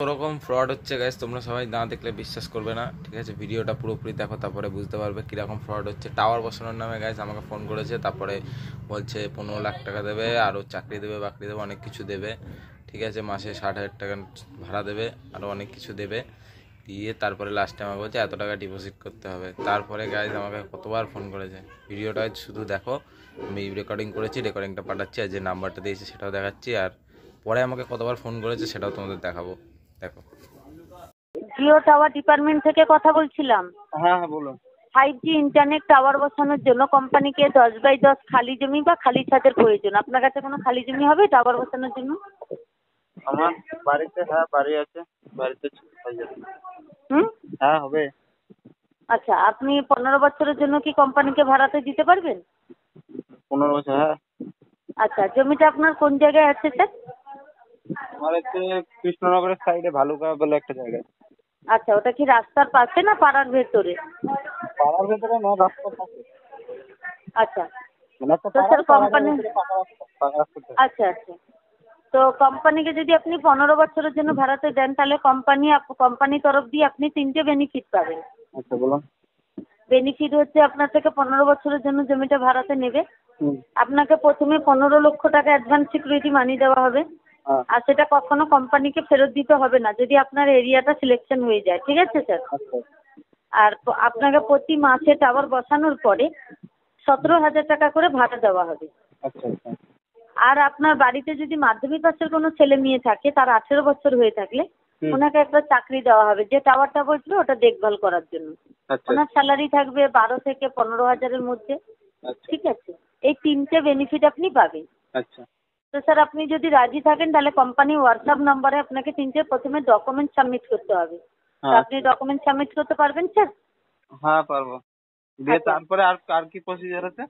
ওরকম ফ্রড হচ্ছে গাইস, তোমরা সবাই না দেখলে বিশ্বাস করবে না, ঠিক আছে? ভিডিওটা পুরোপুরি দেখো, তারপরে বুঝতে পারবে কিরকম ফ্রড হচ্ছে। টাওয়ার বসানোর নামে গাইস আমাকে ফোন করেছে, তারপরে বলছে 15 লাখ টাকা দেবে, আরও চাকরি দেবে, বাকরি দেবে, অনেক কিছু দেবে, ঠিক আছে? মাসে 60,000 টাকা ভাড়া দেবে, আরও অনেক কিছু দেবে। দিয়ে তারপরে লাস্টে আমাকে বলছে এত টাকা ডিপোজিট করতে হবে। তারপরে গাইজ আমাকে কতবার ফোন করেছে। ভিডিওটা শুধু দেখো, আমি রেকর্ডিং করেছি, রেকর্ডিংটা পাঠাচ্ছি, আর যে নাম্বারটা দিয়েছি সেটাও দেখাচ্ছি, আর পরে আমাকে কতবার ফোন করেছে সেটাও তোমাদের দেখাবো। দেখো। জিও টাওয়ার ডিপার্টমেন্ট থেকে কথা বলছিলাম। হ্যাঁ হ্যাঁ বলুন। 5G ইন্টারনেট টাওয়ার বসানোর জন্য কোম্পানিকে 10/10 খালি জমি বা খালি ছাদের প্রয়োজন। আপনার কাছে কোনো খালি জমি হবে টাওয়ার বসানোর জন্য? আমার বাড়িতে বাড়ি আছে, বাড়িতে হয়ে যাবে। হুম। হ্যাঁ হবে। আচ্ছা, আপনি 15 বছরের জন্য কি কোম্পানিকে ভাড়াতে দিতে পারবেন? 15 বছর, হ্যাঁ। আচ্ছা, জমিটা আপনার কোন জায়গায় আছে স্যার? আমার হচ্ছে কৃষ্ণনগরের সাইডে ভালুকা বলে একটা জায়গায়। আচ্ছা, ওটা কি রাস্তার পাশে না পাড়ার ভেতরে? পাড়ার ভেতরে না, রাস্তার পাশে। আচ্ছা, মানে একটা তো পাড়া স্যার আছে, আর একটা ভেতরে পাকা রাস্তা। আচ্ছা আচ্ছা, তো কোম্পানিকে যদি আপনি 15 বছরের জন্য ভাড়াতে দেন, তাহলে কোম্পানির তরফ দিয়ে আপনি 3টে বেনিফিট পাবেন। আচ্ছা বলুন। বেনিফিট হচ্ছে, আপনার থেকে 15 বছরের জন্য জমিটা ভাড়াতে নেবে। হুম। আপনাকে প্রথমে 15 লক্ষ টাকা অ্যাডভান্স সিকিউরিটি মানি দেওয়া হবে। হ্যাঁ। আর সেটা কখনো কোম্পানিকে ফেরত দিতে হবে না যদি আপনার এরিয়াটা সিলেকশন হয়ে যায়, ঠিক আছে স্যার? আচ্ছা আর আপনাকে প্রতি মাসে টাওয়ার বসানোর পরে 17,000 টাকা করে ভাড়া দেওয়া হবে। আচ্ছা আচ্ছা। আর আপনার বাড়িতে যদি মাধ্যমিক পাশের কোনো ছেলে মেয়ে থাকে, তার 18 বছর হয়ে থাকলে হুম। ওনাকে একটা চাকরি দেওয়া হবে, যে টাওয়ারটা বসবে ওটা দেখভাল করার জন্য। আচ্ছা ওনার স্যালারি থাকবে 12 থেকে 15,000-এর মধ্যে, আচ্ছা ঠিক আছে? এই 3টে বেনিফিট আপনি পাবেন। আচ্ছা। তো স্যার, আপনি যদি রাজি থাকেন তাহলে কোম্পানি হোয়াটসঅ্যাপ নাম্বারে আপনাকে 3টে প্রথমে ডকুমেন্ট সাবমিট করতে হবে। তো হ্যাঁ আপনি আচ্ছা। ডকুমেন্ট সাবমিট করতে পারবেন স্যার? হ্যাঁ পারবো। দিয়ে আচ্ছা, তারপরে আর আর কি প্রসিজার আছে?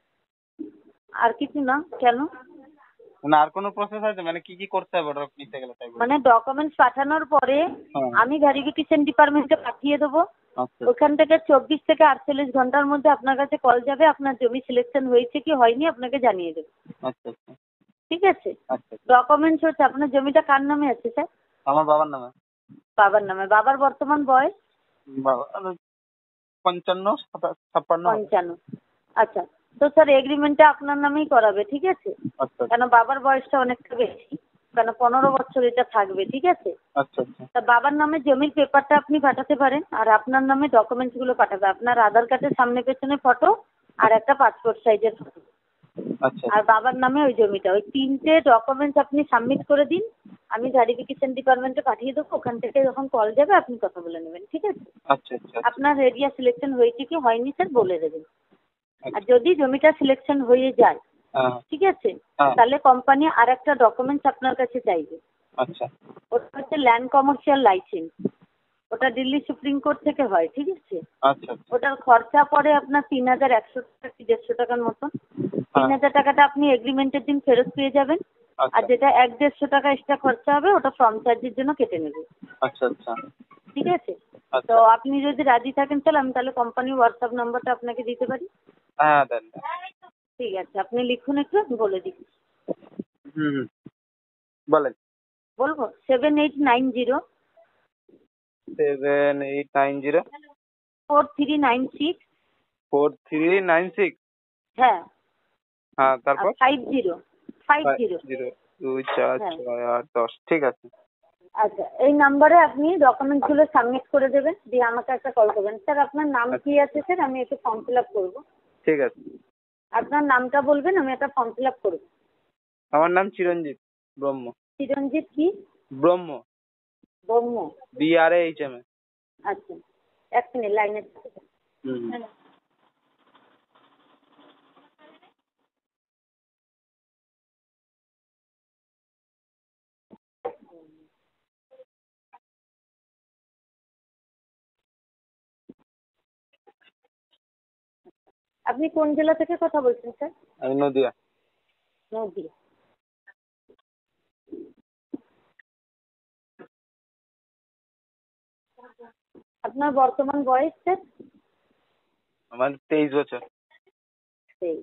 আর কিছু না। কেন? মানে আর কোনো প্রসেস আছে, মানে কি কি করতে হবে ওটা নিতে গেলে, তাই বলুন। মানে ডকুমেন্টস পাঠানোর পরে হ্যাঁ। আমি ভেরিফিকেশন ডিপার্টমেন্টে পাঠিয়ে দেবো। আচ্ছা ওখান থেকে 24 থেকে 48 ঘন্টার মধ্যে আপনার কাছে কল যাবে, আপনার জমি সিলেকশন হয়েছে কি হয়নি আপনাকে জানিয়ে দেবে, আচ্ছা আচ্ছা ঠিক আছে? আচ্ছা। ডকুমেন্টস হচ্ছে, আপনার জমিটা কার নামে আছে স্যার? আমার বাবার নামে। বাবার নামে। বাবার বর্তমান বয়স? বাবা 55 56 হবে। 55। আচ্ছা, তো স্যার এগ্রিমেন্টটা আপনার নামেই করাবে, ঠিক আছে? আচ্ছা কেন, বাবার বয়সটা অনেকটা বেশি, কেন 15 বছর এটা থাকবে, ঠিক আছে? আচ্ছা আচ্ছা তা বাবার নামে জমির পেপারটা আপনি পাঠাতে পারেন, আর আপনার নামে ডকুমেন্টসগুলো পাঠাবে, আপনার আধার কার্ডের সামনে পেছনে ফটো আর একটা পাসপোর্ট সাইজের ফটো, আচ্ছা আর বাবার নামে ওই জমিটা। ওই 3টে ডকুমেন্টস আপনি সাবমিট করে দিন, আমি ভেরিফিকেশন ডিপার্টমেন্টে পাঠিয়ে দেবো। ওখান থেকে যখন কল যাবে আপনি কথা বলে নেবেন, ঠিক আছে? আচ্ছা আচ্ছা আচ্ছা আপনার এরিয়া সিলেকশন হয়েছে কি হয়নি স্যার বলে দেবেন। আর আচ্ছা। যদি জমিটা সিলেকশন হয়ে যায়, হ্যাঁ ঠিক আছে, হ্যাঁ। তাহলে কোম্পানি আর একটা ডকুমেন্টস আপনার কাছে চাইবে। আচ্ছা ওটা হচ্ছে ল্যান্ড কমার্শিয়াল লাইসেন্স। ওটা দিল্লি সুপ্রিম কোর্ট থেকে হয়, ঠিক আছে? আচ্ছা আচ্ছা। ওটার খরচা পড়ে আপনার 3,100 টাকা কি 150 টাকার মতন। হ্যাঁ 3,000 টাকাটা আপনি এগ্রিমেন্টের দিন ফেরত পেয়ে যাবেন। আর আচ্ছা যেটা 1-150 টাকা এক্সট্রা খরচা হবে ওটা ফর্ম চার্জের জন্য কেটে নেবে, আচ্ছা আচ্ছা ঠিক আছে? তো আচ্ছা। আপনি যদি রাজি থাকেন তাহলে আমি তাহলে কোম্পানির হোয়াটসঅ্যাপ নাম্বারটা আপনাকে দিতে পারি। হ্যাঁ দেন। ঠিক আছে, আপনি লিখুন একটু, আমি বলে দিচ্ছি। হুম হুম বলেন। বলবো? 7890 7890 4396। 4396। হ্যাঁ। হ্যাঁ আর তারপর 50 50। 0 2 4 6 8 10, ঠিক আছে। আচ্ছা, এই নাম্বারে আপনি ডকুমেন্টসগুলো সাবমিট করে দেবেন, দিয়ে আমাকে একটা কল করবেন। স্যার, আপনার নাম কি আছে স্যার? আমি একটু ফর্ম ফিল আপ করবো। ঠিক আছে। আপনার নামটা বলবেন, আমি একটা ফর্ম ফিল আপ করবো। আমার নাম চিরঞ্জিত ব্রহ্ম। চিরঞ্জিত কি? ব্রহ্ম। ব্রহ্ম। BRAHM। আচ্ছা, এক মিনিট লাইনে থাকবেন। হুম। আপনি কোন জেলা থেকে কথা বলছেন স্যার? আমি নদিয়া। নদীয়া। আপনার বর্তমান বয়স স্যার? আমার 23 বছর। সেই।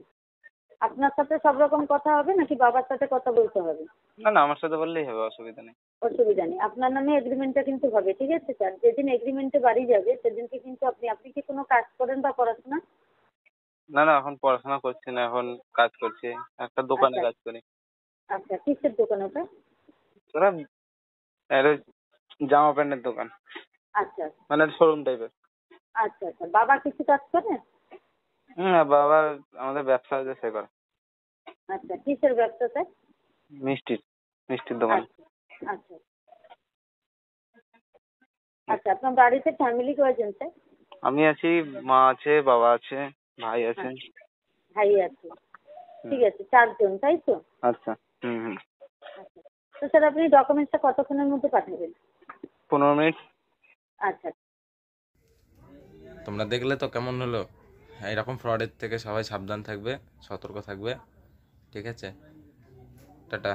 আপনার সাথে সব রকম কথা হবে নাকি বাবার সাথে কথা বলতে হবে? না না, আমার সাথে বললেই হবে, অসুবিধা নেই। অসুবিধা নেই, আপনার নামে এগ্রিমেন্টটা কিন্তু হবে, ঠিক আছে স্যার? যেদিন এগ্রিমেন্টে বাড়ি যাবে সেদিনকে কিন্তু আপনি কি কোনো কাজ করেন বা পড়াশোনা? না না, এখন পড়াশোনা করছি না, এখন কাজ করছি, একটা দোকানে আচ্ছা কাজ করি। আচ্ছা, কিসের দোকান ওটা? ওরা এটা জামা প্যান্টের দোকান, আচ্ছা মানে শোরুম টাইপের। আচ্ছা আচ্ছা, বাবা কিছু কাজ করে? বাবা আমাদের ব্যবসা আছে, সে করে। আচ্ছা, কিসের ব্যবসা স্যার? মিষ্টির মিষ্টির দোকান। আচ্ছা আচ্ছা আচ্ছা, আপনার বাড়িতে ফ্যামিলি কয়জন স্যার? আমি আছি, মা আছে, বাবা আছে, ভাই আছে। আচ্ছা, ভাই আছে, ঠিক আছে, 4 জন তাই তো? আচ্ছা। হুম হুম। আচ্ছা, তো স্যার আপনি ডকুমেন্টসটা কতক্ষণের মধ্যে পাঠাবেন? 15 মিনিট। আচ্ছা। তোমরা দেখলে তো কেমন হলো। এরকম ফ্রডের থেকে সবাই সাবধান থাকবে, সতর্ক থাকবে, ঠিক আছে? টাটা।